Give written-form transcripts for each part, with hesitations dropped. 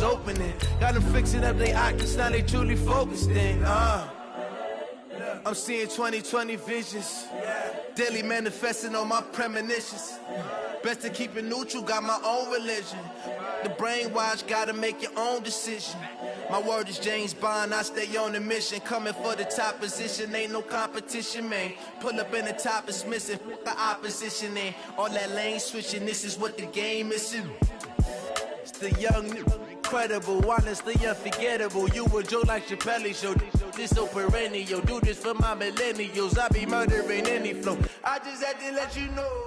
doors opening. Got them fixing up they octaves, now they truly focused in. I'm seeing 20/20 visions. Daily manifesting on my premonitions. Best to keep it neutral, got my own religion. The brainwash, gotta make your own decision. My word is James Bond, I stay on the mission. Coming for the top position, ain't no competition, man. Pull up in the top, it's missing, the opposition ain't. All that lane switching, this is what the game is. It's the young, incredible, honestly unforgettable. You a joke like Chappelle show. This so perennial, do this for my millennials. I be murdering any flow. I just had to let you know.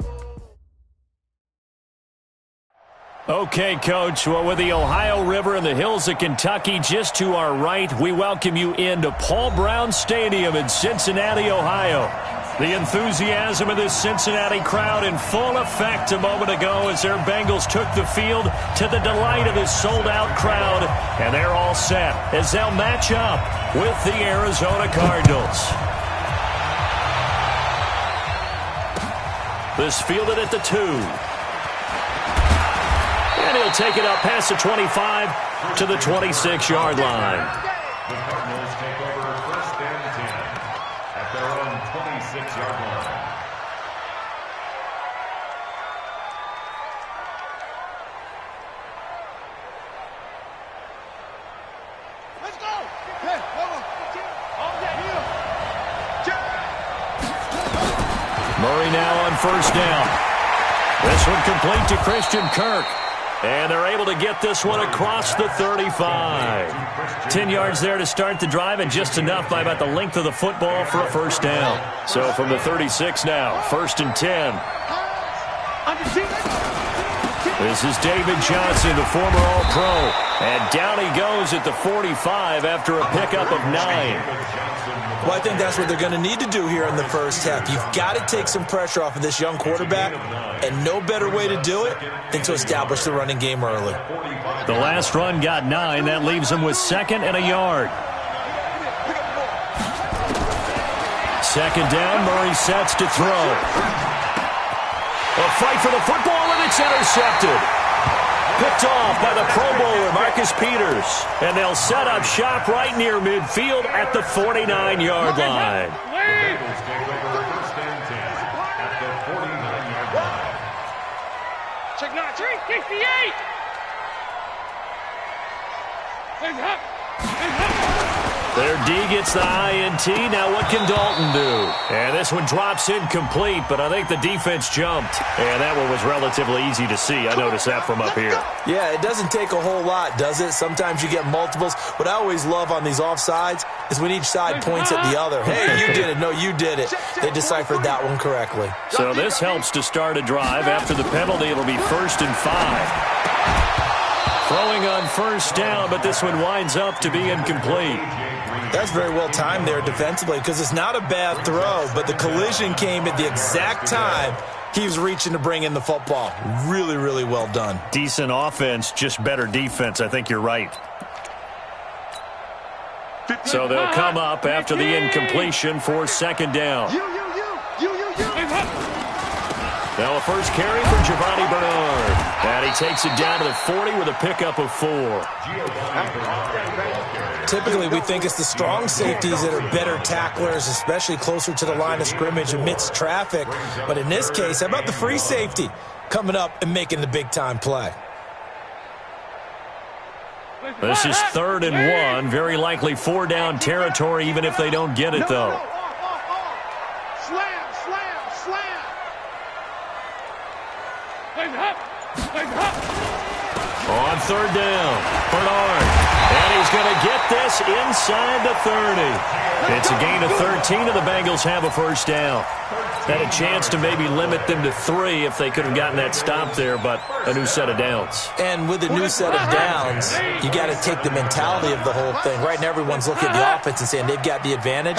Okay, Coach, well, with the Ohio River and the hills of Kentucky just to our right, we welcome you into Paul Brown Stadium in Cincinnati, Ohio. The enthusiasm of this Cincinnati crowd in full effect a moment ago as their Bengals took the field to the delight of this sold-out crowd, and they're all set as they'll match up with the Arizona Cardinals. This fielded at the 2. And he'll take it up past the 25 to the 26-yard line. The Cardinals take over 1st and 10 at their own 26-yard line. Let's go! Hey, hold on. Murray now on 1st down. This one complete to Christian Kirk. And they're able to get this one across the 35. 10 yards there to start the drive, and just enough by about the length of the football for a 1st down. So from the 36 now, 1st and 10. This is David Johnson, the former All-Pro. And down he goes at the 45 after a pickup of 9. Well, I think that's what they're going to need to do here in the first half. You've got to take some pressure off of this young quarterback, and no better way to do it than to establish the running game early. The last run got 9. That leaves them with 2nd and a yard. 2nd down, Murray sets to throw. A fight for the football, and it's intercepted. Picked off by the Pro Bowler, Marcus Peters. And they'll set up shop right near midfield at the 49-yard line. Check 9, 68. Their D gets the INT. Now what can Dalton do? And this one drops incomplete, but I think the defense jumped. And that one was relatively easy to see. I noticed that from up here. Yeah, it doesn't take a whole lot, does it? Sometimes you get multiples. What I always love on these offsides is when each side points at the other. Hey, you did it. No, you did it. They deciphered that one correctly. So this helps to start a drive. After the penalty, it'll be 1st and 5. Throwing on 1st down, but this one winds up to be incomplete. That's very well timed there defensively because it's not a bad throw, but the collision came at the exact time he was reaching to bring in the football. Really, really well done. Decent offense, just better defense. I think you're right. So they'll come up after the incompletion for 2nd down. Now a first carry for Giovanni Bernard. And he takes it down to the 40 with a pickup of 4. Typically, we think it's the strong safeties that are better tacklers, especially closer to the line of scrimmage amidst traffic. But in this case, how about the free safety coming up and making the big-time play? This is 3rd and 1. Very likely 4-down territory, even if they don't get it, though. On 3rd down, Bernard. And he's going to get this inside the 30. It's a gain of 13, and the Bengals have a 1st down. Had a chance to maybe limit them to 3 if they could have gotten that stop there, but a new set of downs. And with a new set of downs, you got to take the mentality of the whole thing. Right now, everyone's looking at the offense and saying they've got the advantage.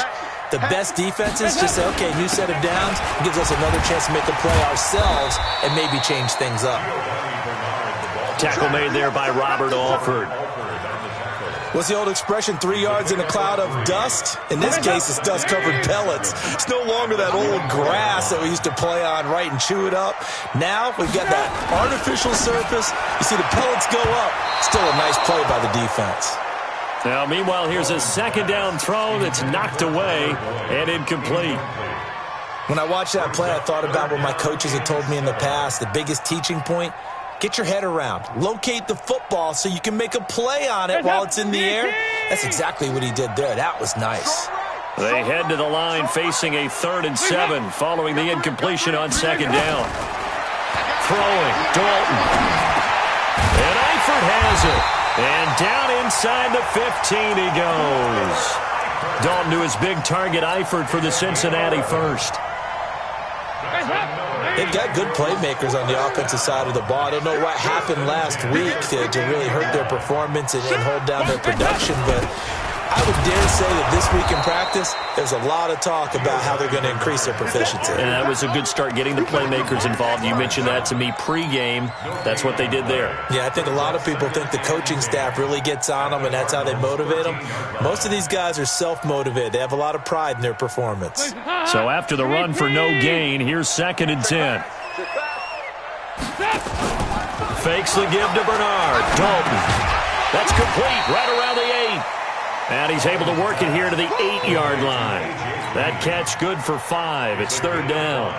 The best defenses just say, okay, new set of downs, gives us another chance to make a play ourselves and maybe change things up. Tackle made there by Robert Alford. What's the old expression, 3 yards in a cloud of dust? In this case, it's dust-covered pellets. It's no longer that old grass that we used to play on, right, and chew it up. Now we've got that artificial surface. You see the pellets go up. Still a nice play by the defense. Now, meanwhile, here's a second down throw that's knocked away and incomplete. When I watched that play, I thought about what my coaches had told me in the past. The biggest teaching point, get your head around. Locate the football so you can make a play on it while it's in the air. That's exactly what he did there. That was nice. They head to the line facing a 3rd and 7 following the incompletion on second down. Throwing, Dalton. And Eifert has it. And down inside the 15 he goes. Dalton to his big target, Eifert for the Cincinnati first. They've got good playmakers on the offensive side of the ball. I don't know what happened last week to really hurt their performance and hold down their production, but I would dare say that this week in practice, there's a lot of talk about how they're going to increase their proficiency. And that was a good start, getting the playmakers involved. You mentioned that to me pregame. That's what they did there. Yeah, I think a lot of people think the coaching staff really gets on them, and that's how they motivate them. Most of these guys are self-motivated. They have a lot of pride in their performance. So after the run for no gain, here's 2nd and 10. Fakes the give to Bernard. Dalton. That's complete right around the 8. And he's able to work it here to the 8-yard line. That catch good for 5. It's 3rd down.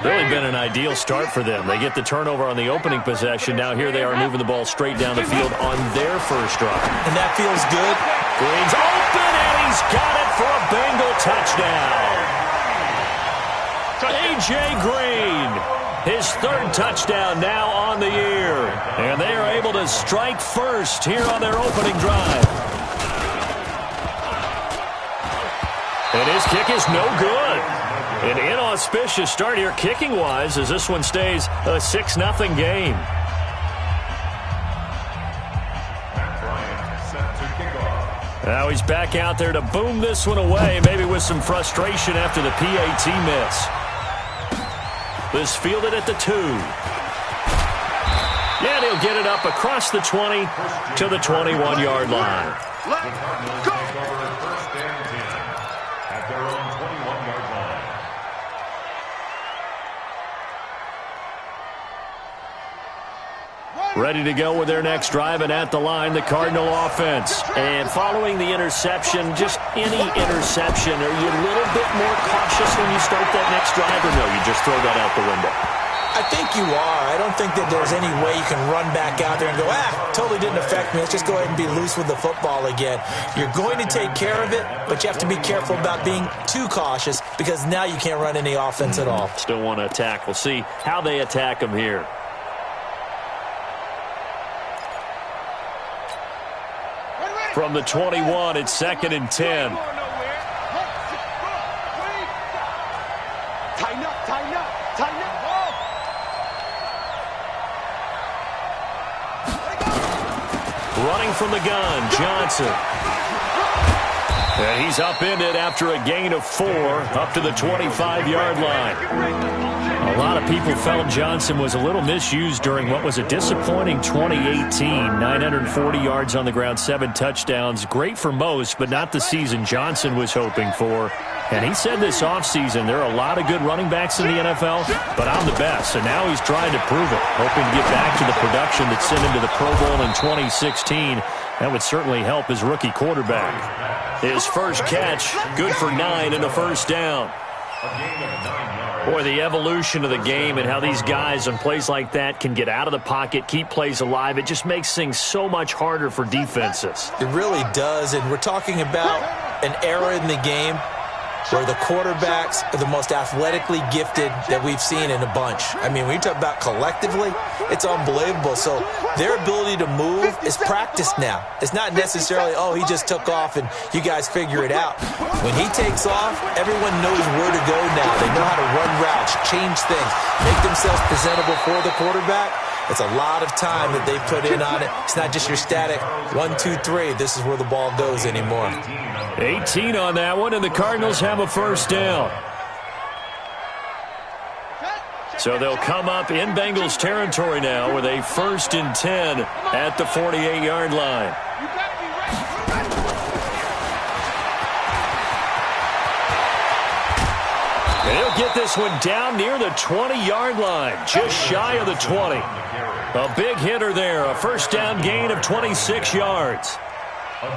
Really been an ideal start for them. They get the turnover on the opening possession. Now here they are moving the ball straight down the field on their first drive. And that feels good. Green's open, and he's got it for a Bengal touchdown. A.J. Green. His 3rd touchdown now on the year. And they are able to strike first here on their opening drive. And his kick is no good. An inauspicious start here kicking-wise as this one stays a 6-0 game. Now he's back out there to boom this one away, maybe with some frustration after the PAT miss. This fielded at the 2. And he'll get it up across the 20 to the 21-yard line. Let's go. First and 10 at their own 21-yard line. Ready to go with their next drive, and at the line, the Cardinal offense. And following the interception, just any interception, are you a little bit more cautious when you start that next drive, or no, you just throw that out the window? I think you are. I don't think that there's any way you can run back out there and go, totally didn't affect me. Let's just go ahead and be loose with the football again. You're going to take care of it, but you have to be careful about being too cautious because now you can't run any offense at all. Still want to attack. We'll see how they attack them here. From the 21, it's 2nd and 10. Tighten up, tighten up, tighten up. Running from the gun, Johnson. And he's upended after a gain of 4 up to the 25-yard line. A lot of people felt Johnson was a little misused during what was a disappointing 2018. 940 yards on the ground, 7 touchdowns. Great for most, but not the season Johnson was hoping for. And he said this offseason, there are a lot of good running backs in the NFL, but I'm the best. And now he's trying to prove it, hoping to get back to the production that sent him to the Pro Bowl in 2016. That would certainly help his rookie quarterback. His first catch, good for 9 and a first down. Boy, the evolution of the game and how these guys on plays like that can get out of the pocket, keep plays alive, it just makes things so much harder for defenses. It really does, and we're talking about an era in the game where the quarterbacks are the most athletically gifted that we've seen in a bunch. I mean, when you talk about collectively, it's unbelievable. So their ability to move is practiced now. It's not necessarily, oh, he just took off and you guys figure it out. When he takes off, everyone knows where to go now. They know how to run routes, change things, make themselves presentable for the quarterback. It's a lot of time that they put in on it. It's not just your static 1, 2, 3. This is where the ball goes anymore. 18 on that one, and the Cardinals have a first down. So they'll come up in Bengals territory now with a 1st and 10 at the 48-yard line. And he'll get this one down near the 20-yard line, just shy of the 20. A big hitter there, a 1st down gain of 26 yards.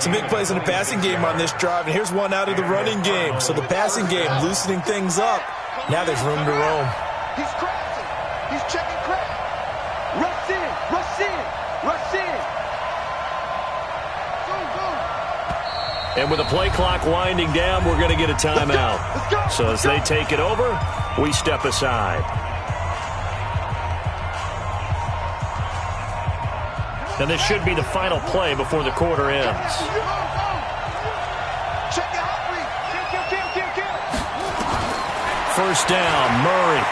Some big plays in the passing game on this drive, and here's one out of the running game. So the passing game loosening things up. Now there's room to roam. He's crossing. He's checking crack. Rush in. Rush in. Rush in. Go, go. And with the play clock winding down, we're going to get a timeout. Let's go. So as they take it over, we step aside. And this should be the final play before the quarter ends. Check it out. Kill. 1st down, Murray.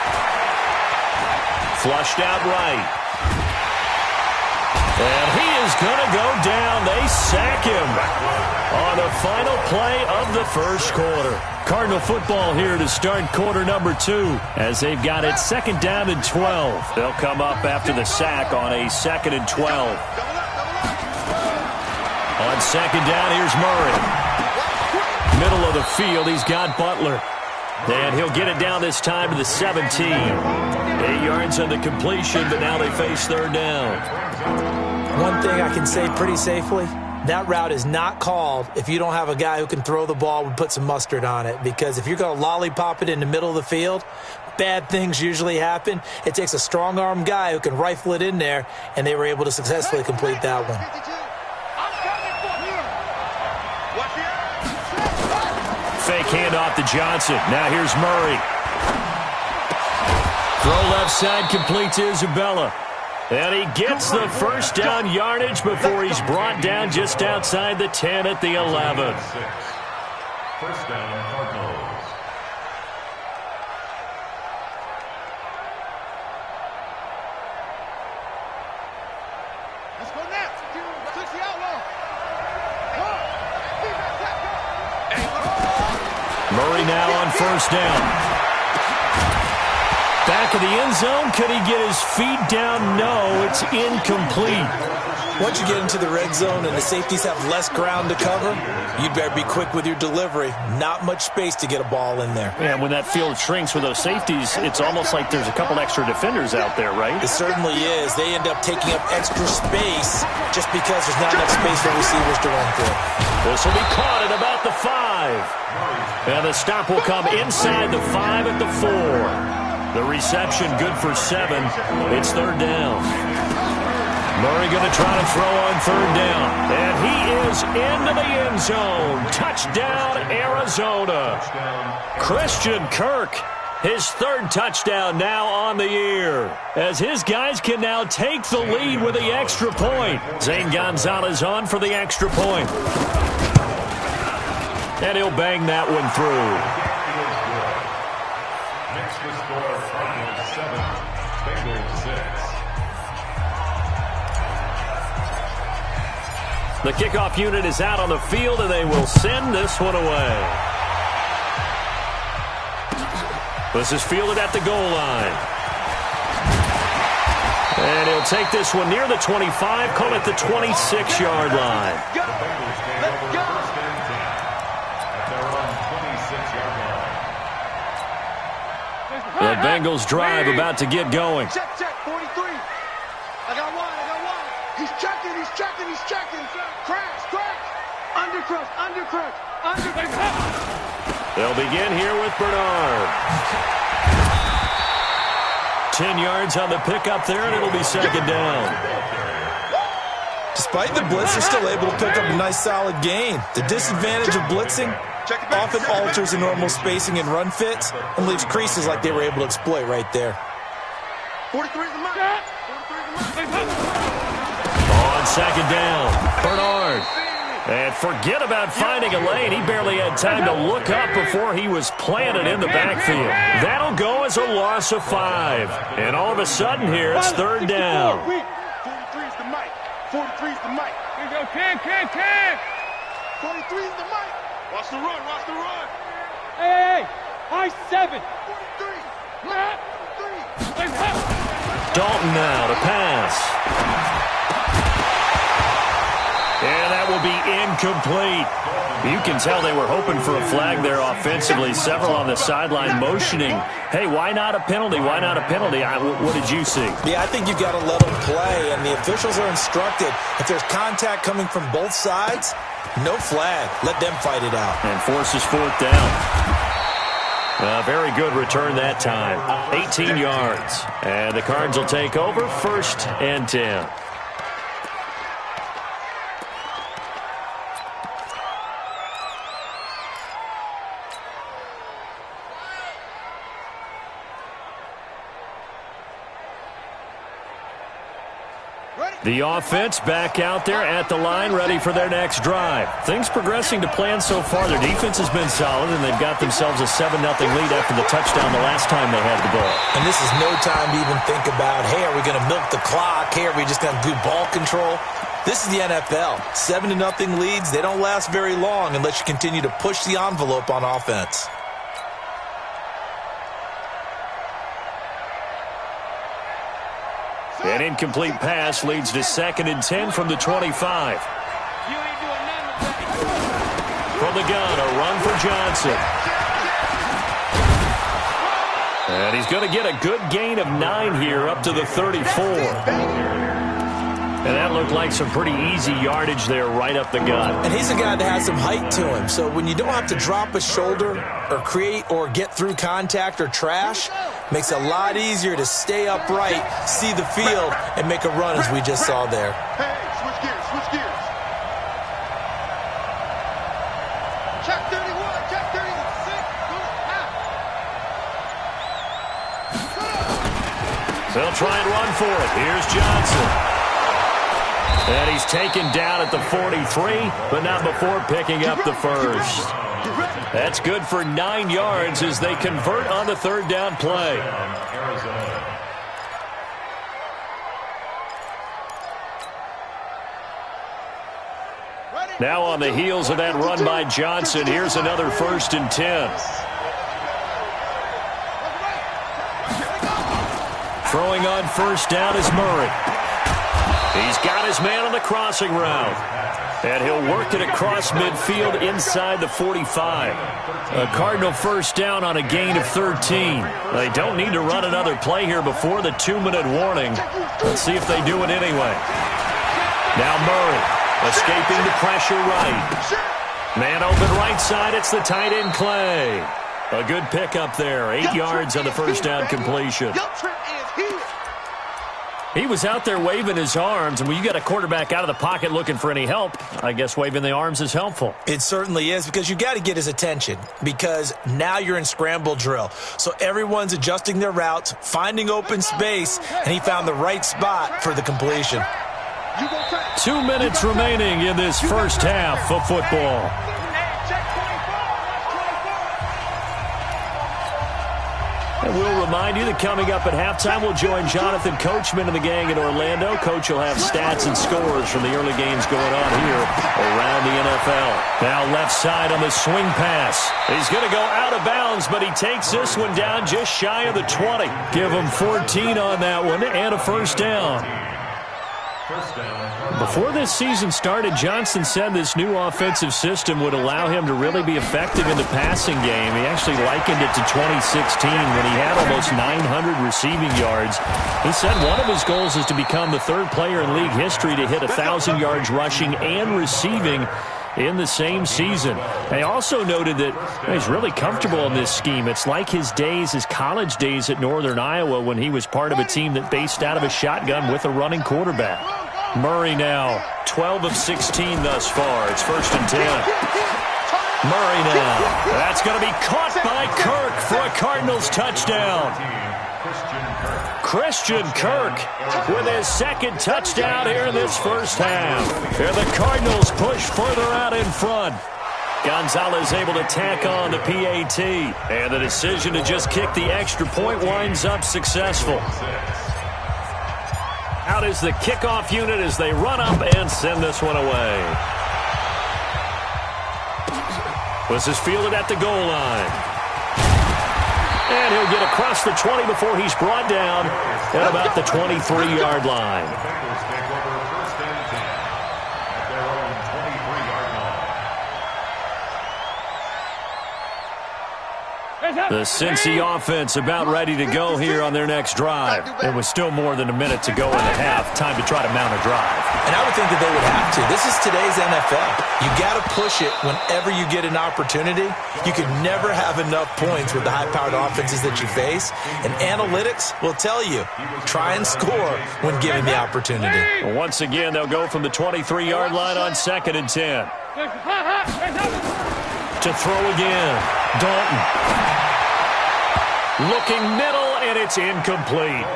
Flushed out right. And he is going to go down. They sack him on the final play of the 1st quarter. Cardinal football here to start quarter number 2 as they've got it 2nd down and 12. They'll come up after the sack on a 2nd and 12. On 2nd down, here's Murray. Middle of the field, he's got Butler. And he'll get it down this time to the 17. 8 yards on the completion, but now they face 3rd down. One thing I can say pretty safely, that route is not called if you don't have a guy who can throw the ball and put some mustard on it. Because if you're going to lollipop it in the middle of the field, bad things usually happen. It takes a strong-arm guy who can rifle it in there, and they were able to successfully complete that one. Fake handoff to Johnson. Now here's Murray. Throw left side, complete to Isabella. And he gets the 1st down yardage before he's brought down just outside the 10 at the 11. 1st down, Cardinals. Let's go next. Switch the outlaw. Murray now on 1st down. Back of the end zone. Could he get his feet down? No, it's incomplete. Once you get into the red zone and the safeties have less ground to cover, you'd better be quick with your delivery. Not much space to get a ball in there. Yeah, when that field shrinks with those safeties, it's almost like there's a couple extra defenders out there, right? It certainly is. They end up taking up extra space just because there's not enough space for receivers to run through. This will be caught at about the 5. And the stop will come inside the 5 at the 4. The reception good for 7. It's 3rd down. Murray going to try to throw on 3rd down. And he is into the end zone. Touchdown, Arizona. Christian Kirk, his 3rd touchdown now on the year. As his guys can now take the lead with the extra point. Zane Gonzalez on for the extra point. And he'll bang that one through. Next to score, Cardinals 7, Bengals 6. The kickoff unit is out on the field, and they will send this one away. This is fielded at the goal line. And he'll take this one near the 25, call it the 26-yard line. The Bengals take over 1st and 10 at their own 26-yard line. The Bengals drive about to get going. Check, 43. I got one. He's checking. Crash. Undercrush. They'll begin here with Bernard. 10 yards on the pickup there, and it'll be 2nd down. Despite the blitz, they're still able to pick up a nice solid gain. The disadvantage of blitzing often alters the normal spacing and run fits and leaves creases like they were able to exploit right there. 43 is the mark. On 2nd down, Bernard. And forget about finding a lane. He barely had time to look up before he was planted in the backfield. That'll go as a loss of 5. And all of a sudden here, it's 3rd down. 43 is the mic. 43 is the mic. Here you go, Ken. 43 is the mic. Watch the run. Hey, I7. 43. Dalton now to pass. And that will be incomplete. You can tell they were hoping for a flag there offensively. Several on the sideline motioning, hey, why not a penalty? Why not a penalty? What did you see? Yeah, I think you've got to let them play, and the officials are instructed. If there's contact coming from both sides, no flag. Let them fight it out. And forces fourth down. Very good return that time. 18 yards. And the Cards will take over 1st and 10. The offense back out there at the line, ready for their next drive. Things progressing to plan so far. Their defense has been solid, and they've got themselves a 7-0 lead after the touchdown the last time they had the ball. And this is no time to even think about, hey, are we going to milk the clock? Hey, are we just going to do ball control? This is the NFL. 7-0 leads, they don't last very long unless you continue to push the envelope on offense. An incomplete pass leads to 2nd and 10 from the 25. From the gun, a run for Johnson. And he's going to get a good gain of 9 here up to the 34. And that looked like some pretty easy yardage there right up the gut. And he's a guy that has some height to him. So when you don't have to drop a shoulder or create or get through contact or trash, makes it a lot easier to stay upright, see the field, and make a run as we just saw there. Hey, switch gears, switch gears. Check 31, check 36, go out. They'll try and run for it. Here's Johnson. And he's taken down at the 43, but not before picking up the first. That's good for 9 yards as they convert on the 3rd down play. Now on the heels of that run by Johnson, here's another 1st and 10. Throwing on 1st down is Murray. He's got his man on the crossing route. And he'll work it across midfield inside the 45. A Cardinal 1st down on a gain of 13. They don't need to run another play here before the 2-minute warning. Let's see if they do it anyway. Now Murray escaping the pressure right. Man open right side. It's the tight end Clay. A good pickup there. 8 yards on the 1st down completion. He was out there waving his arms, and when you got a quarterback out of the pocket looking for any help, I guess waving the arms is helpful. It certainly is, because you got to get his attention, because now you're in scramble drill. So everyone's adjusting their routes, finding open space, and he found the right spot for the completion. 2 minutes remaining in this first half of football. And we'll remind you that coming up at halftime, we'll join Jonathan Coachman and the gang in Orlando. Coach will have stats and scores from the early games going on here around the NFL. Now left side on the swing pass. He's going to go out of bounds, but he takes this one down just shy of the 20. Give him 14 on that one and a 1st down. Before this season started, Johnson said this new offensive system would allow him to really be effective in the passing game. He actually likened it to 2016 when he had almost 900 receiving yards. He said one of his goals is to become the 3rd player in league history to hit 1,000 yards rushing and receiving in the same season. They also noted that he's really comfortable in this scheme. It's like his college days at Northern Iowa when he was part of a team that based out of a shotgun with a running quarterback. Murray now, 12 of 16 thus far. It's 1st and 10. Murray now. That's going to be caught by Kirk for a Cardinals touchdown. Christian Kirk with his 2nd touchdown here in this first half. Here the Cardinals push further out in front. Gonzalez able to tack on the PAT. And the decision to just kick the extra point winds up successful. Out is the kickoff unit as they run up and send this one away. This is fielded at the goal line. And he'll get across the 20 before he's brought down at about the 23-yard line. The Bengals take over first and 10 at their own 23-yard line. The Cincy offense about ready to go here on their next drive. It was still more than a minute to go in the half. Time to try to mount a drive. And I would think that they would have to. This is today's NFL. You got to push it whenever you get an opportunity. You can never have enough points with the high-powered offenses that you face. And analytics will tell you, try and score when given the opportunity. Well, once again, they'll go from the 23-yard line on 2nd and 10. To throw again. Dalton. Looking middle, and it's incomplete.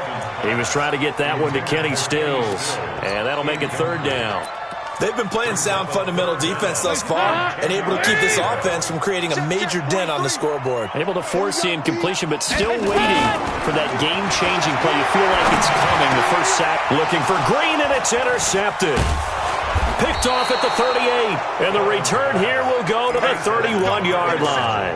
He was trying to get that one to Kenny Stills, and that'll make it 3rd down. They've been playing sound fundamental defense thus far and able to keep this offense from creating a major dent on the scoreboard. Able to force the incompletion, but still waiting for that game-changing play. You feel like it's coming. The first sack looking for Green, and it's intercepted. Picked off at the 38, and the return here will go to the 31-yard line.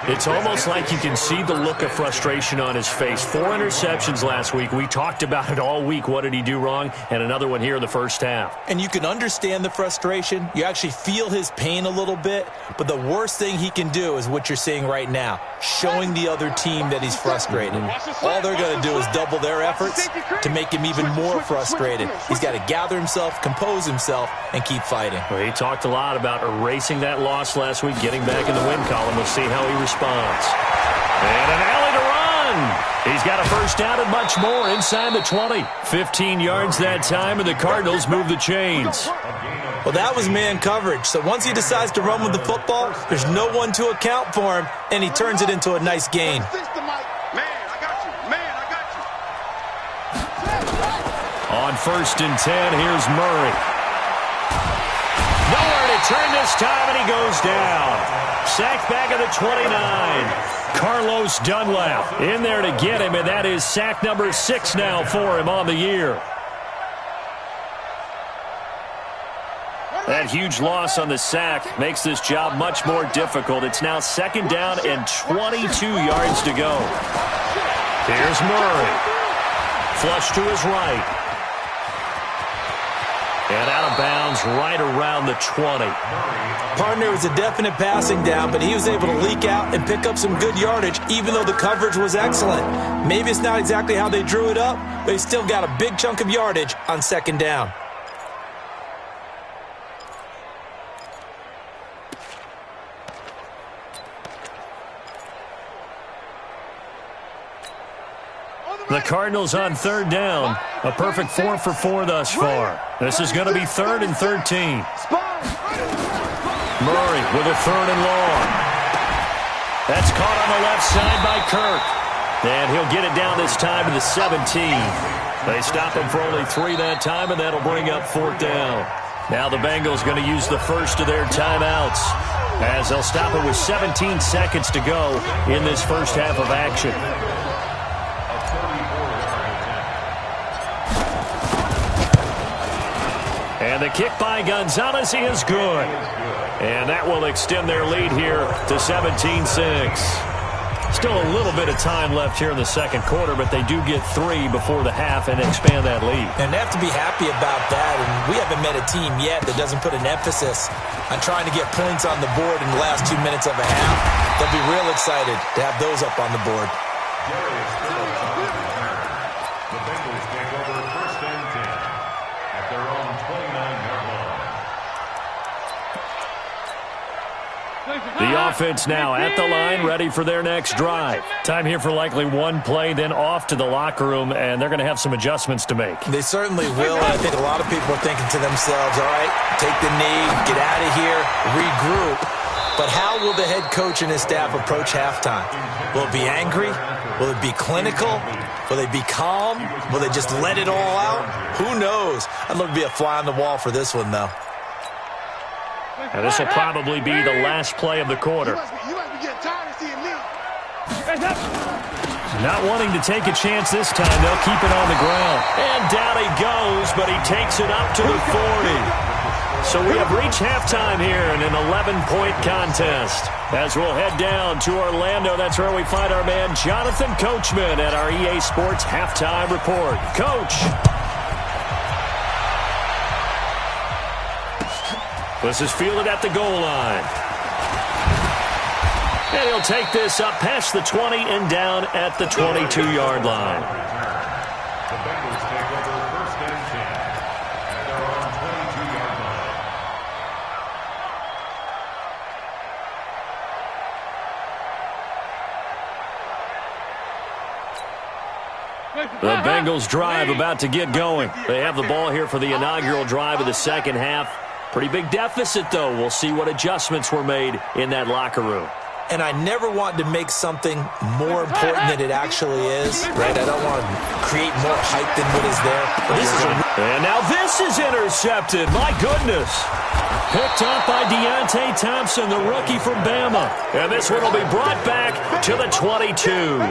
It's almost like you can see the look of frustration on his face. 4 interceptions last week. We talked about it all week. What did he do wrong? And another one here in the first half. And you can understand the frustration. You actually feel his pain a little bit. But the worst thing he can do is what you're seeing right now, showing the other team that he's frustrated. All they're going to do is double their efforts to make him even more frustrated. He's got to gather himself, compose himself, and keep fighting. Well, he talked a lot about erasing that loss last week, getting back in the win column. We'll see how he responds. And an alley to run. He's got a first down and much more inside the 20. 15 yards that time, and the Cardinals move the chains. Well, that was man coverage. So once he decides to run with the football, there's no one to account for him, and he turns it into a nice gain. On 1st and 10, here's Murray. Nowhere to turn this time, and he goes down. Sacked back at the 29. Carlos Dunlap in there to get him, and that is sack number 6 now for him on the year. That huge loss on the sack makes this job much more difficult. It's now 2nd down and 22 yards to go. Here's Murray. Flush to his right. And out of bounds right around the 20. Partner was a definite passing down, but he was able to leak out and pick up some good yardage, even though the coverage was excellent. Maybe it's not exactly how they drew it up, but he still got a big chunk of yardage on 2nd down. The Cardinals on 3rd down. A perfect 4 for 4 thus far. This is going to be 3rd and 13. Murray with a 3rd and long. That's caught on the left side by Kirk. And he'll get it down this time to the 17. They stop him for only 3 that time, and that'll bring up 4th down. Now the Bengals going to use the first of their timeouts, as they'll stop it with 17 seconds to go in this first half of action. And the kick by Gonzalez is good. And that will extend their lead here to 17-6. Still a little bit of time left here in the second quarter, but they do get 3 before the half and expand that lead. And they have to be happy about that. And we haven't met a team yet that doesn't put an emphasis on trying to get points on the board in the last 2 minutes of a half. They'll be real excited to have those up on the board. The Bengals take over first and 10 at their own 29-yard line. The offense now at the line, ready for their next drive. Time here for likely one play, then off to the locker room, and they're going to have some adjustments to make. They certainly will, and I think a lot of people are thinking to themselves, all right, take the knee, get out of here, regroup. But how will the head coach and his staff approach halftime? Will it be angry? Will it be clinical? Will they be calm? Will they just let it all out? Who knows? I'd love to be a fly on the wall for this one, though. And this will probably be the last play of the quarter. Not wanting to take a chance this time, they'll keep it on the ground. And down he goes, but he takes it up to the 40. So we have reached halftime here in an 11-point contest. As we'll head down to Orlando, that's where we find our man Jonathan Coachman at our EA Sports Halftime Report. Coach. This is fielded at the goal line. And he'll take this up past the 20 and down at the 22-yard line. The Bengals take over first and 10 at their own 22-yard line. The Bengals drive about to get going. They have the ball here for the inaugural drive of the second half. Pretty big deficit, though. We'll see what adjustments were made in that locker room. And I never want to make something more important than it actually is, right? I don't want to create more hype than what is there. But this is and now this is intercepted. My goodness. Picked up by Deontay Thompson, the rookie from Bama. And this one will be brought back to the 22.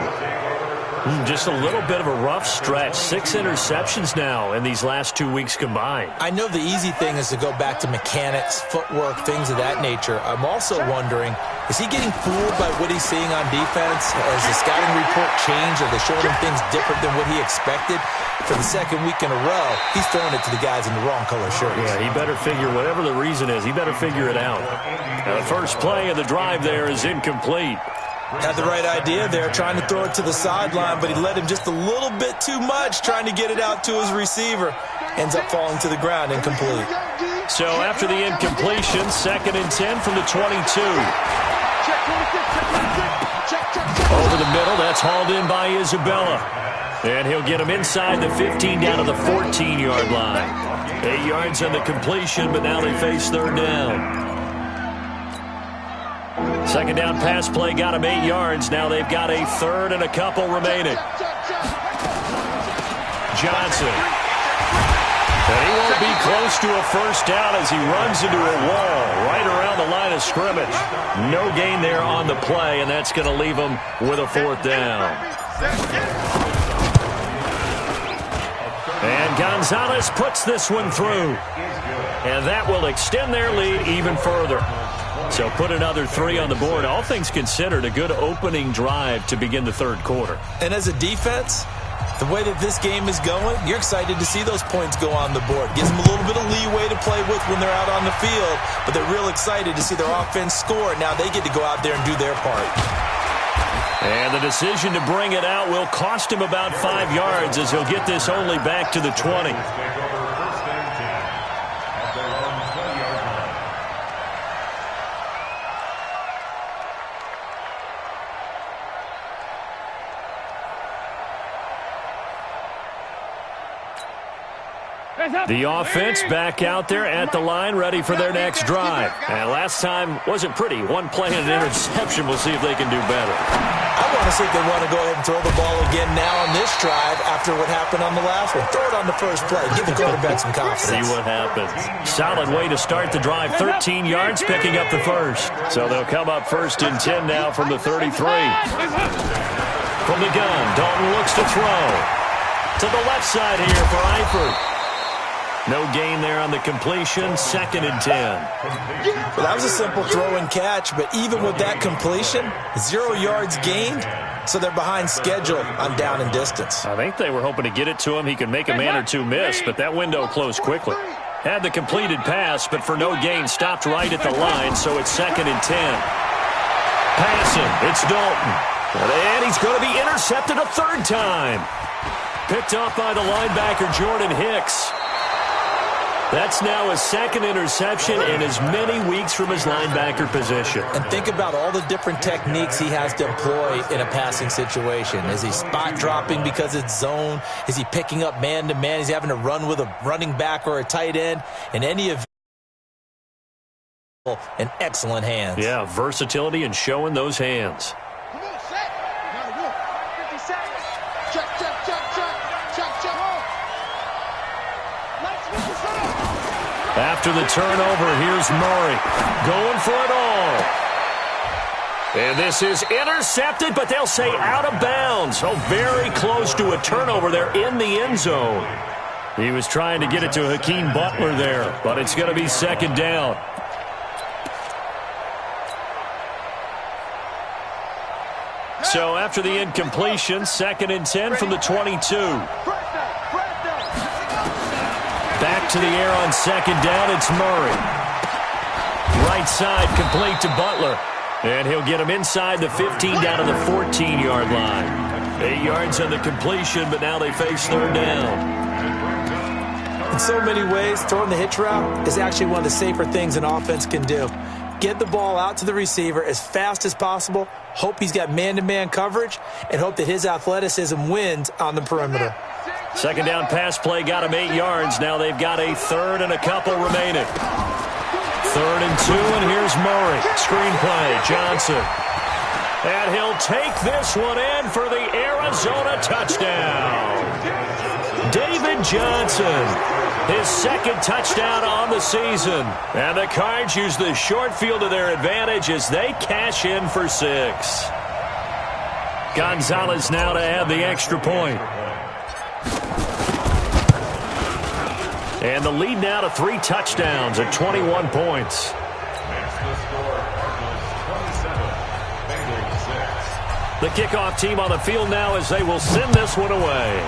Just a little bit of a rough stretch. 6 interceptions now in these last 2 weeks combined. I know the easy thing is to go back to mechanics, footwork, things of that nature. I'm also wondering, is he getting fooled by what he's seeing on defense? Has the scouting report changed? Are they showing him things different than what he expected? For the second week in a row, he's throwing it to the guys in the wrong color shirts. Yeah, he better figure, whatever the reason is, he better figure it out. Now, the first play of the drive there is incomplete. Had the right idea there, trying to throw it to the sideline, but he let him just a little bit too much, trying to get it out to his receiver. Ends up falling to the ground, incomplete. So after the incompletion, 2nd and 10 from the 22. Over the middle, that's hauled in by Isabella. And he'll get him inside the 15 down to the 14-yard line. 8 yards on the completion, but now they face 3rd down. 2nd down pass play got him 8 yards. Now they've got a 3rd and a couple remaining. Johnson. And he won't be close to a first down as he runs into a wall right around the line of scrimmage. No gain there on the play, and that's going to leave him with a 4th down. And Gonzalez puts this one through. And that will extend their lead even further. So put another 3 on the board. All things considered, a good opening drive to begin the 3rd quarter. And as a defense, the way that this game is going, you're excited to see those points go on the board. Gives them a little bit of leeway to play with when they're out on the field, but they're real excited to see their offense score. Now they get to go out there and do their part. And the decision to bring it out will cost him about 5 yards as he'll get this only back to the 20. The offense back out there at the line, ready for their next drive. And last time wasn't pretty. 1 play and an interception. We'll see if they can do better. I want to see if they want to go ahead and throw the ball again now on this drive after what happened on the last one. Throw it on the first play. Give the quarterback some confidence. See what happens. Solid way to start the drive. 13 yards, picking up the first. So they'll come up 1st and 10 now from the 33. From the gun, Dalton looks to throw. To the left side here for Eifert. No gain there on the completion, 2nd and 10. Well, that was a simple throw and catch, but even with that completion, 0 yards gained, so they're behind schedule on down and distance. I think they were hoping to get it to him. He could make a man or two miss, but that window closed quickly. Had the completed pass, but for no gain, stopped right at the line, so it's 2nd and 10. Passing, it's Dalton. And he's going to be intercepted a 3rd time. Picked up by the linebacker, Jordan Hicks. That's now his 2nd interception in as many weeks from his linebacker position. And think about all the different techniques he has to employ in a passing situation. Is he spot dropping because it's zone? Is he picking up man-to-man? Is he having to run with a running back or a tight end? In any event, in excellent hands. Yeah, versatility and showing those hands. After the turnover, here's Murray going for it all. And this is intercepted, but they'll say out of bounds. Oh, very close to a turnover there in the end zone. He was trying to get it to Hakeem Butler there, but it's going to be second down. So after the incompletion, 2nd and 10 from the 22. Back to the air on second down, it's Murray. Right side complete to Butler. And he'll get him inside the 15 down to the 14-yard line. 8 yards on the completion, but now they face third down. In so many ways, throwing the hitch route is actually one of the safer things an offense can do. Get the ball out to the receiver as fast as possible, hope he's got man-to-man coverage, and hope that his athleticism wins on the perimeter. Second down pass play got him 8 yards. Now they've got a third and a couple remaining. 3rd and 2, and here's Murray. Screen play, Johnson. And he'll take this one in for the Arizona touchdown. David Johnson, his 2nd touchdown on the season. And the Cards use the short field to their advantage as they cash in for 6. Gonzalez now to add the extra point. And the lead now to 3 touchdowns at 21 points. The kickoff team on the field now as they will send this one away.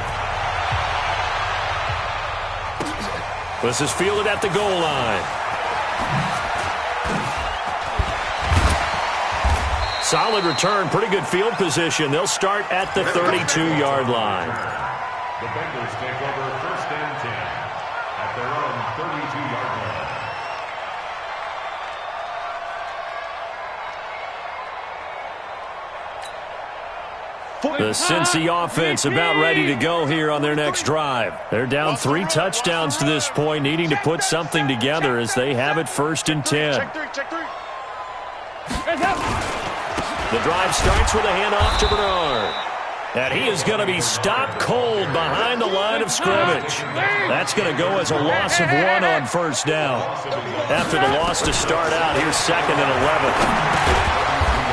This is fielded at the goal line. Solid return, pretty good field position. They'll start at the 32-yard line. The Bengals take over 1st and 10 at their own 32-yard line. The Cincy offense about ready to go here on their next drive. They're down 3 touchdowns to this point, needing to put something together as they have it 1st and 10. The drive starts with a handoff to Bernard. And he is going to be stopped cold behind the line of scrimmage. That's going to go as a loss of 1 on 1st down. After the loss to start out, here's 2nd and 11.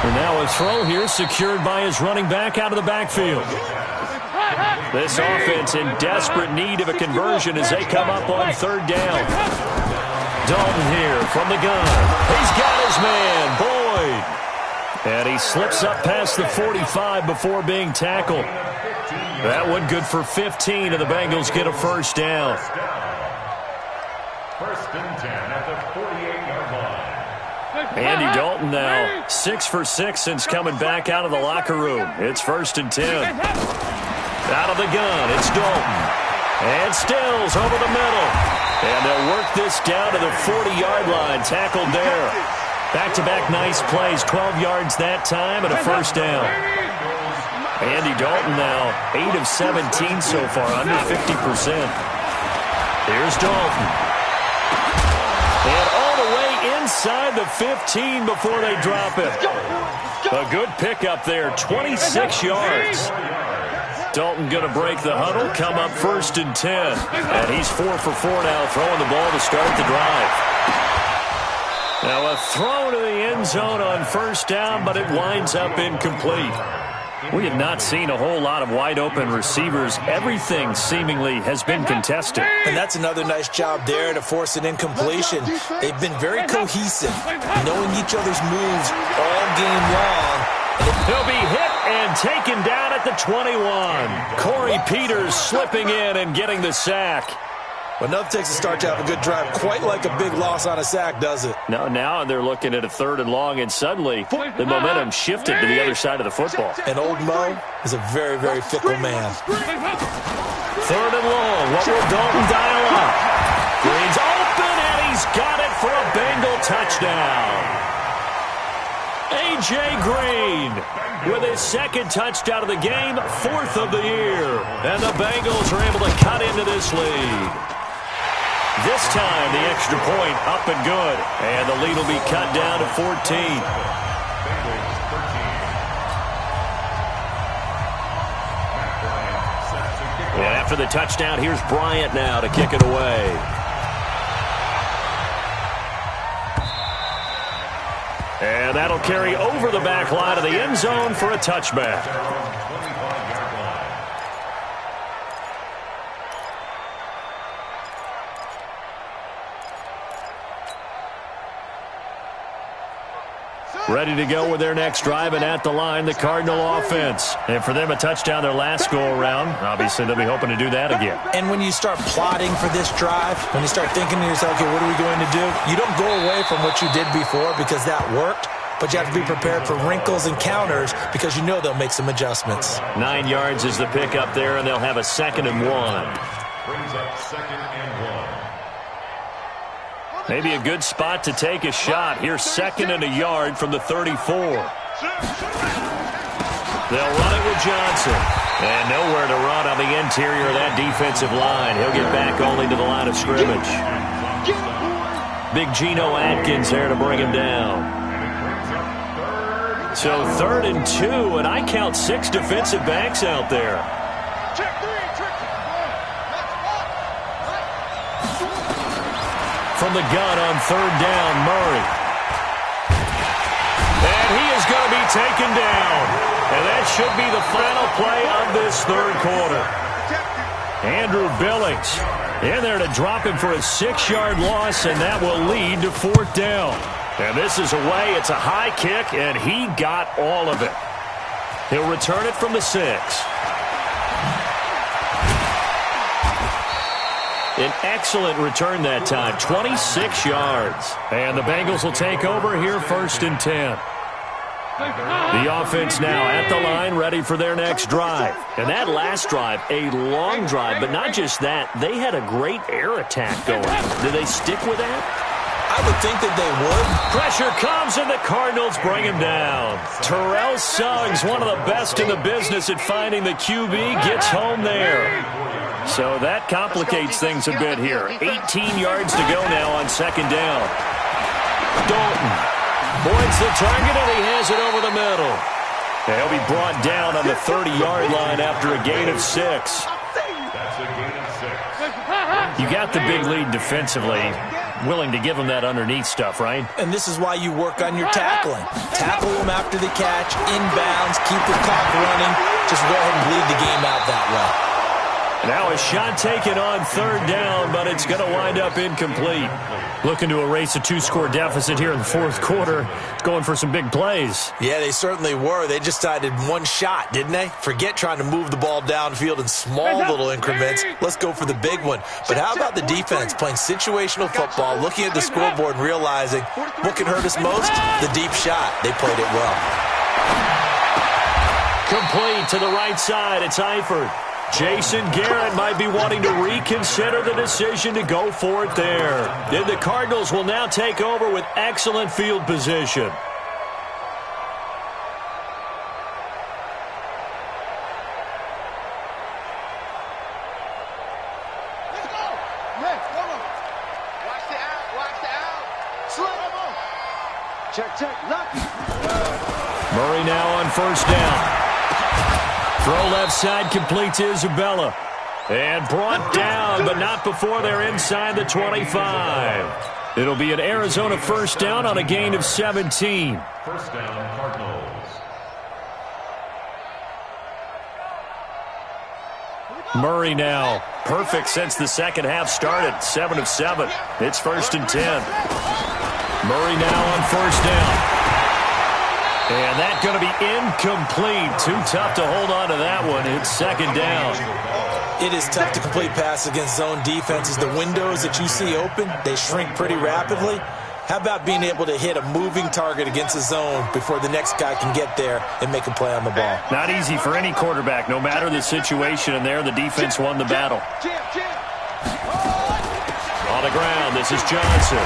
And now a throw here secured by his running back out of the backfield. This offense in desperate need of a conversion as they come up on 3rd down. Dalton here from the gun. He's got his man, Boyd. And he slips up past the 45 before being tackled. That one good for 15, and the Bengals get a 1st down. 1st and 10 at the 48-yard line. Andy Dalton now 6 for 6 since coming back out of the locker room. It's 1st and 10. Out of the gun, it's Dalton. And Stills over the middle. And they'll work this down to the 40-yard line. Tackled there. Back-to-back nice plays. 12 yards that time and a 1st down. Andy Dalton now 8 of 17 so far, under 50%. Here's Dalton. And all the way inside the 15 before they drop it. A good pickup there, 26 yards. Dalton going to break the huddle, come up 1st and 10. And he's 4 for 4 now, throwing the ball to start the drive. Now a throw to the end zone on 1st down, but it winds up incomplete. We have not seen a whole lot of wide-open receivers. Everything seemingly has been contested. And that's another nice job there to force an incompletion. They've been very cohesive, knowing each other's moves all game long. He'll be hit and taken down at the 21. Corey Peters slipping in and getting the sack. But nothing takes a start to have a good drive, quite like a big loss on a sack, does it? No, now they're looking at a 3rd and long, and suddenly the momentum shifted to the other side of the football. And old Mo is a very, very fickle man. 3rd and long. What will Dalton dial up? Green's open, and he's got it for a Bengal touchdown. A.J. Green with his 2nd touchdown of the game, 4th of the year. And the Bengals are able to cut into this lead. This time, the extra point up and good. And the lead will be cut down to 14. And after the touchdown, here's Bryant now to kick it away. And that'll carry over the back line of the end zone for a touchback. ready to go with their next drive, and at the line, the Cardinal offense. And for them, a touchdown their last go-around. Obviously, they'll be hoping to do that again. And when you start plotting for this drive, when you start thinking to yourself, okay, what are we going to do? You don't go away from what you did before because that worked, but you have to be prepared for wrinkles and counters because you know they'll make some adjustments. 9 yards is the pickup there, and they'll have a 2nd and 1. Brings up 2nd and 1. Maybe a good spot to take a shot. Here's 2nd and a yard from the 34. They'll run it with Johnson. And nowhere to run on the interior of that defensive line. He'll get back only to the line of scrimmage. Big Geno Atkins there to bring him down. So 3rd and 2, and I count 6 defensive backs out there. From the gun on 3rd down, Murray. And he is going to be taken down. And that should be the final play of this 3rd quarter. Andrew Billings in there to drop him for a 6-yard loss, and that will lead to 4th down. And this is away. It's a high kick, and he got all of it. He'll return it from the 6. An excellent return that time, 26 yards. And the Bengals will take over here 1st and 10. The offense now at the line, ready for their next drive. And that last drive, a long drive, but not just that. They had a great air attack going. Do they stick with that? I would think that they would. Pressure comes, and the Cardinals bring him down. Terrell Suggs, one of the best in the business at finding the QB, gets home there. So that complicates things a bit here. 18 yards to go now on 2nd down. Dalton points the target, and he has it over the middle. And he'll be brought down on the 30-yard line after a gain of 6. That's a gain of 6. You got the big lead defensively. Willing to give him that underneath stuff, right? And this is why you work on your tackling. Tackle them after the catch, inbounds, keep the clock running. Just go ahead and bleed the game out that way. Now a shot taken on 3rd down, but it's going to wind up incomplete. Looking to erase a 2-score deficit here in the 4th quarter. Going for some big plays. Yeah, they certainly were. They just decided one shot, didn't they? Forget trying to move the ball downfield in small little increments. Let's go for the big one. But how about the defense playing situational football, looking at the scoreboard and realizing what can hurt us most? The deep shot. They played it well. Complete to the right side. It's Eifert. Jason Garrett might be wanting to reconsider the decision to go for it there. And the Cardinals will now take over with excellent field position. Let's go. Watch the out. Watch the out. Slow him on. Check. Lucky. Murray now on 1st down. Throw left side, complete to Isabella. And brought down, but not before they're inside the 25. It'll be an Arizona 1st down on a gain of 17. 1st down, Cardinals. Murray now. Perfect since the 2nd half started. 7 of 7. It's 1st and 10. Murray now on 1st down. And that's going to be incomplete. Too tough to hold on to that one. It's 2nd down. It is tough to complete passes against zone defenses. The windows that you see open, they shrink pretty rapidly. How about being able to hit a moving target against a zone before the next guy can get there and make a play on the ball? Not easy for any quarterback, no matter the situation. And there, the defense won the battle. On the ground, this is Johnson.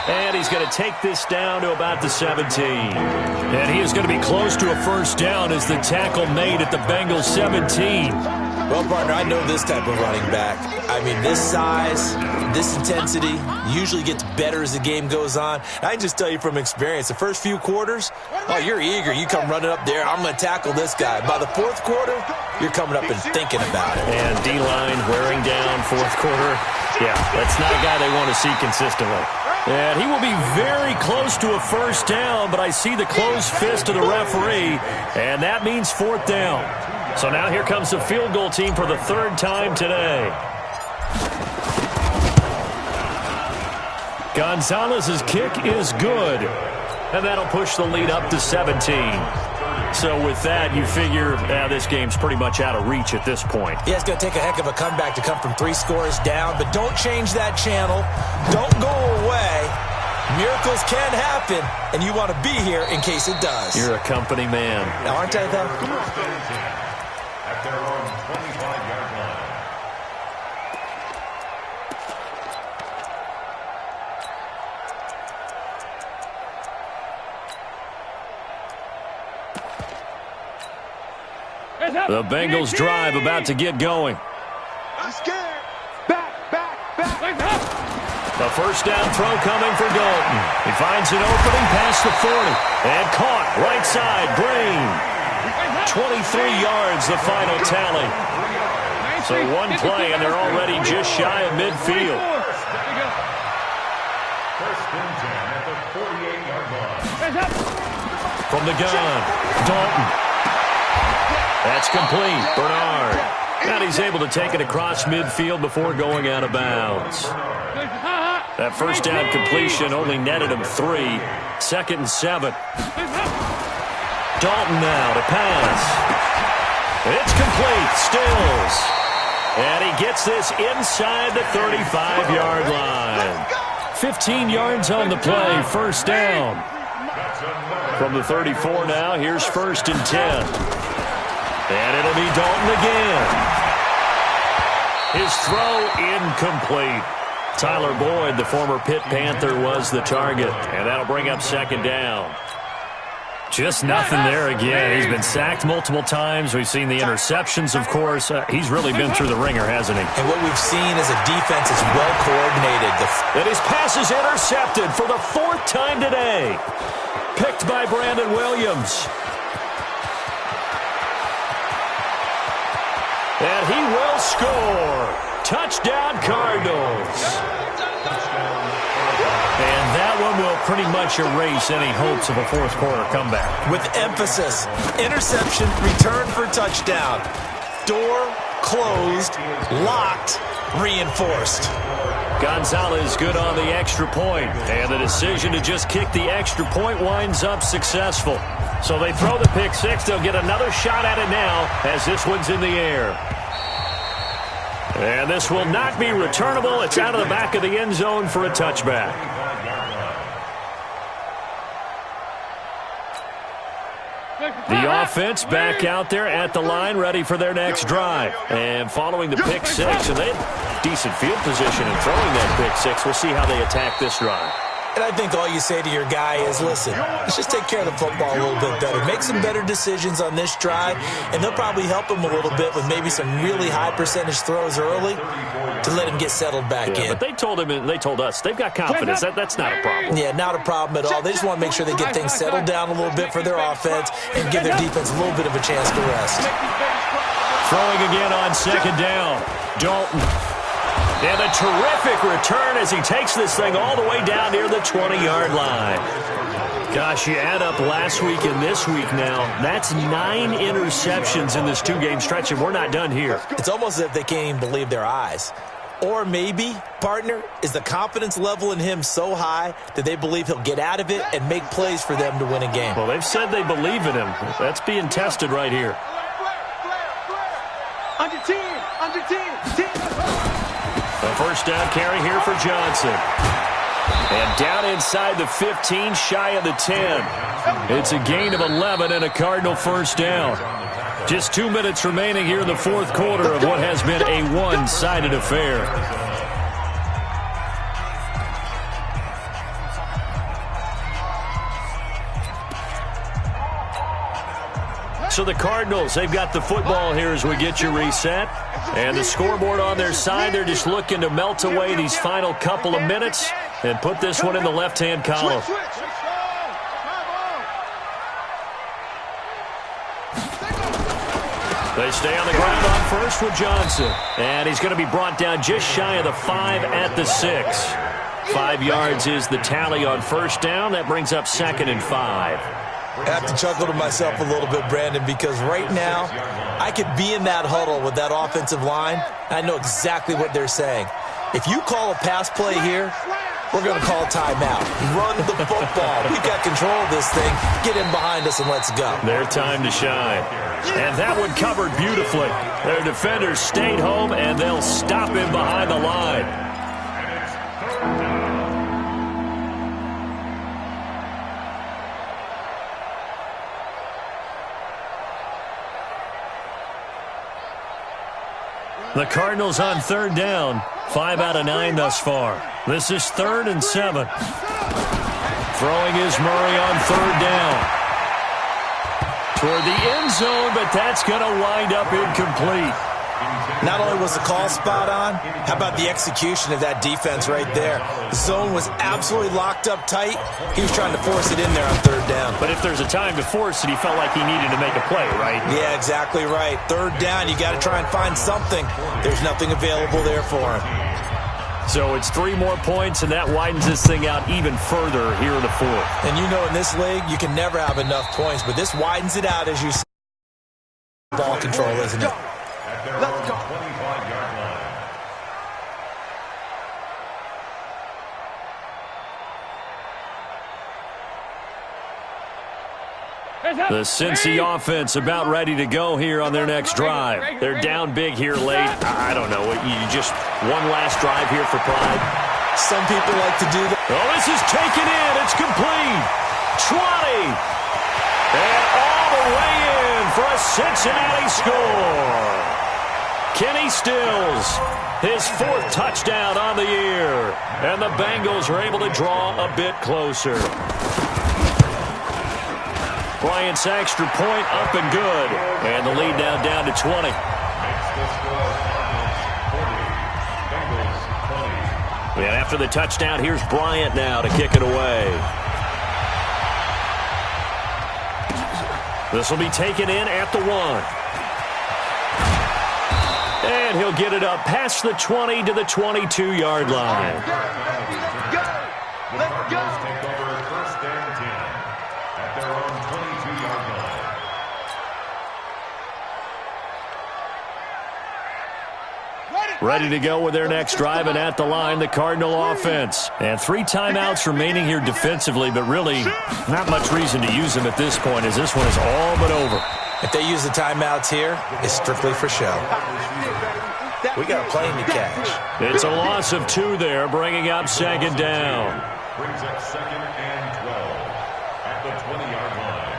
And he's going to take this down to about the 17. And he is going to be close to a 1st down as the tackle made at the Bengals 17. Well, partner, I know this type of running back. I mean, this size, this intensity usually gets better as the game goes on. I can just tell you from experience, the first few quarters, oh, you're eager. You come running up there, I'm going to tackle this guy. By the 4th quarter, you're coming up and thinking about it. And D-line wearing down 4th quarter. Yeah, that's not a guy they want to see consistently. And he will be very close to a 1st down, but I see the closed fist of the referee, and that means 4th down. So now here comes the field goal team for the 3rd time today. Gonzalez's kick is good. And that'll push the lead up to 17. So with that, you figure this game's pretty much out of reach at this point. Yeah, it's going to take a heck of a comeback to come from 3 scores down, but don't change that channel. Don't go away. Miracles can happen, and you want to be here in case it does. You're a company man. Aren't I, though? At their own 25-yard line. The Bengals drive about to get going. I'm scared. Back. The first down throw coming for Dalton. He finds an opening past the 40. And caught right side, Green. 23 yards, the final tally. So one play, and they're already just shy of midfield. First and 10 at the 48-yard line. From the gun, Dalton. That's complete. Bernard. And he's able to take it across midfield before going out of bounds. That first down completion only netted him 3. 2nd and 7. Dalton now to pass. It's complete. Stills. And he gets this inside the 35-yard line. 15 yards on the play. First down. From the 34 now, here's 1st and 10. And it'll be Dalton again. His throw incomplete. Tyler Boyd, the former Pitt Panther, was the target. And that'll bring up 2nd down. Just nothing there again. He's been sacked multiple times. We've seen the interceptions, of course. He's really been through the ringer, hasn't he? And what we've seen is a defense that's well coordinated. And his pass is intercepted for the 4th time today. Picked by Brandon Williams. And he will score. Touchdown, Cardinals. And that one will pretty much erase any hopes of a 4th quarter comeback. With emphasis, interception, return for touchdown. Door closed, locked, reinforced. Gonzalez good on the extra point. And the decision to just kick the extra point winds up successful. So they throw the pick 6. They'll get another shot at it now as this one's in the air. And this will not be returnable. It's out of the back of the end zone for a touchback. The offense back out there at the line, ready for their next drive. And following the pick 6, and they have decent field position in throwing that pick 6. We'll see how they attack this drive. And I think all you say to your guy is, listen, let's just take care of the football a little bit better. Make some better decisions on this drive, and they'll probably help him a little bit with maybe some really high percentage throws early to let him get settled back in. But they told him, and they told us, they've got confidence. That's not a problem. Yeah, not a problem at all. They just want to make sure they get things settled down a little bit for their offense and give their defense a little bit of a chance to rest. Throwing again on 2nd down. Dalton. And a terrific return as he takes this thing all the way down near the 20-yard line. Gosh, you add up last week and this week now. That's 9 interceptions in this 2-game stretch, and we're not done here. It's almost as if they can't even believe their eyes. Or maybe, partner, is the confidence level in him so high that they believe he'll get out of it and make plays for them to win a game. Well, they've said they believe in him. That's being tested right here. Under 10. A first down carry here for Johnson. And down inside the 15, shy of the 10. It's a gain of 11 and a Cardinal first down. Just 2 minutes remaining here in the 4th quarter of what has been a one-sided affair. So the Cardinals, they've got the football here as we get you reset. And the scoreboard on their side, they're just looking to melt away these final couple of minutes and put this one in the left-hand column. They stay on the ground on first with Johnson. And he's going to be brought down just shy of the 5 at the 6. 5 yards is the tally on first down. That brings up 2nd and 5. I have to chuckle to myself a little bit, Brandon, because right now I could be in that huddle with that offensive line. I know exactly what they're saying. If you call a pass play here, we're going to call timeout. Run the football. We've got control of this thing. Get in behind us and let's go. Their time to shine. And that one covered beautifully. Their defenders stayed home, and they'll stop him behind the line. The Cardinals on third down. 5 out of 9 thus far. This is 3rd and 7. Throwing is Murray on third down. Toward the end zone, but that's going to wind up incomplete. Not only was the call spot on, how about the execution of that defense right there? The zone was absolutely locked up tight. He was trying to force it in there on third down. But if there's a time to force it, he felt like he needed to make a play, right? Yeah, exactly right. Third down, you got to try and find something. There's nothing available there for him. So it's 3 more points, and that widens this thing out even further here in the 4th. And you know in this league, you can never have enough points, but this widens it out as you see ball control, isn't it? Let's go. 25-yard line. The Cincy offense about ready to go here on their next drive. They're down big here late. I don't know. You just one last drive here for pride. Some people like to do that. Oh, this is taken in. It's complete. 20. And all the way in for a Cincinnati score. Kenny Stills, his 4th touchdown on the year. And the Bengals are able to draw a bit closer. Bryant's extra point up and good. And the lead now down to 20. And after the touchdown, here's Bryant now to kick it away. This will be taken in at the 1. And he'll get it up past the 20 to the 22-yard line. The Cardinals take over 1st and 10 at their own 22-yard line. Ready to go with their next drive, and at the line, the Cardinal offense. And 3 timeouts remaining here defensively, but really not much reason to use them at this point, as this one is all but over. If they use the timeouts here, it's strictly for show. We got a plane to catch. It's a loss of 2 there, bringing up 2nd down. Brings up 2nd and 12 at the 20-yard line.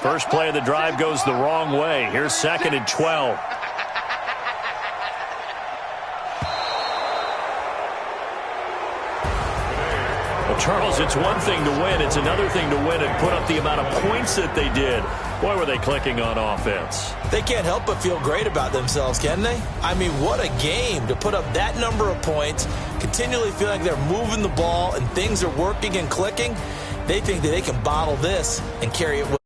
First play of the drive goes the wrong way. Here's 2nd and 12. Well, Charles, it's one thing to win. It's another thing to win and put up the amount of points that they did. Boy, were they clicking on offense. They can't help but feel great about themselves, can they? I mean, what a game to put up that number of points, continually feeling like they're moving the ball and things are working and clicking. They think that they can bottle this and carry it with